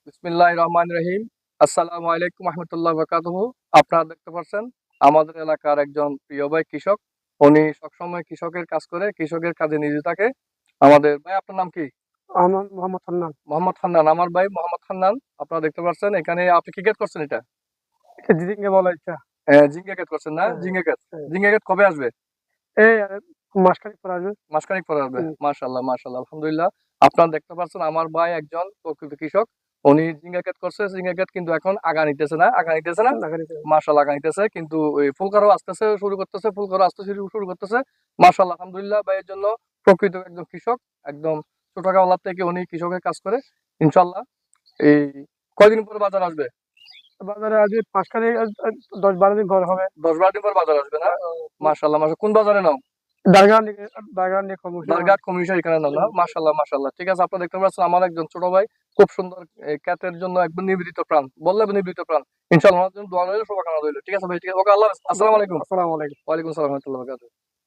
বিসমিল্লাহির রহমানির রহিম। আসসালামু আলাইকুম রহমতুল্লাহ বারাকাতুহু। আপনারা দেখতে পাচ্ছেন আমাদের এলাকার একজন প্রিয় ভাই কৃষক। উনি সবসময় কৃষকের কাজ করে, কৃষকের কাজে নিয়োজিত থাকে। আমাদের ভাই, আপনার নাম কি? আমার মোহাম্মদ হান্নান। মোহাম্মদ হান্নান। আমার ভাই মোহাম্মদ হান্নান। আপনারা দেখতে পাচ্ছেন এখানে আপনি কি ক্ষেত করছেন এটা? এটা দিদিকে বলা ইচ্ছা। ঝিঙ্গা ক্ষেত করছেন না? হ্যাঁ, ঝিঙ্গা ক্ষেত। হ্যাঁ। ঝিঙ্গা ক্ষেত কবে আসবে? এই মাসখানেক পর আসবে। মাসখানেক পরে আসবে। হুম, মাশাআল্লাহ, মাশাআল্লাহ, আলহামদুলিল্লাহ। আপনারা দেখতে পাচ্ছেন আমার ভাই একজন প্রকৃত কৃষক। উনি ঝিঙ্গা ক্ষেত করছে। ঝিঙ্গা ক্ষেত কিন্তু এখন আগা নিতেছে না, আগা নিতেছে না। লাগাইতে হবে। মাশাআল্লাহ, আগা নিতেছে কিন্তু ওই ফুলকড়াও আসতেছে, শুরু করতেছে, ফুলকড়া আসতে শুরু করতেছে। মাশাআল্লাহ, আলহামদুলিল্লাহ, ভাইয়ের জন্য প্রকৃত একজন কৃষক, একদম ছোটবেলা থেকে উনি কৃষকের কাজ করে। ইনশাআল্লাহ এই কয়দিন পরে বাজার আসবে? বাজারে আজ মাসখানেক 10-12 দিন পর হবে। 10-12 দিন পর বাজার আসবে না? মাশাআল্লাহ, মাশাআল্লাহ। কোন বাজারে নাও? দারগান নিয়ে কর্মসূচি বারঘাট কমিশন এখানে নাও না? মাশাআল্লাহ, মাশাআল্লাহ। ঠিক আছে, আপনারা দেখতে পাচ্ছেন আমার একজন ছোট ভাই খুব সুন্দর ক্যাটের জন্য একদম নিবেদিত প্রাণ। বললে নিবেদিত প্রাণ। ইনশাআল্লাহ ওনার জন্য দোয়া রইল, শুভকামনা রইল। ঠিক আছে ভাই, ঠিক আছে। ওকে, আল্লাহ হাফেজ। আসসালামু আলাইকুম। আসসালামু আলাইকুম। ওয়ালাইকুম আসসালাম ওয়া রাহমাতুল্লাহি ওয়া বারাকাতুহু।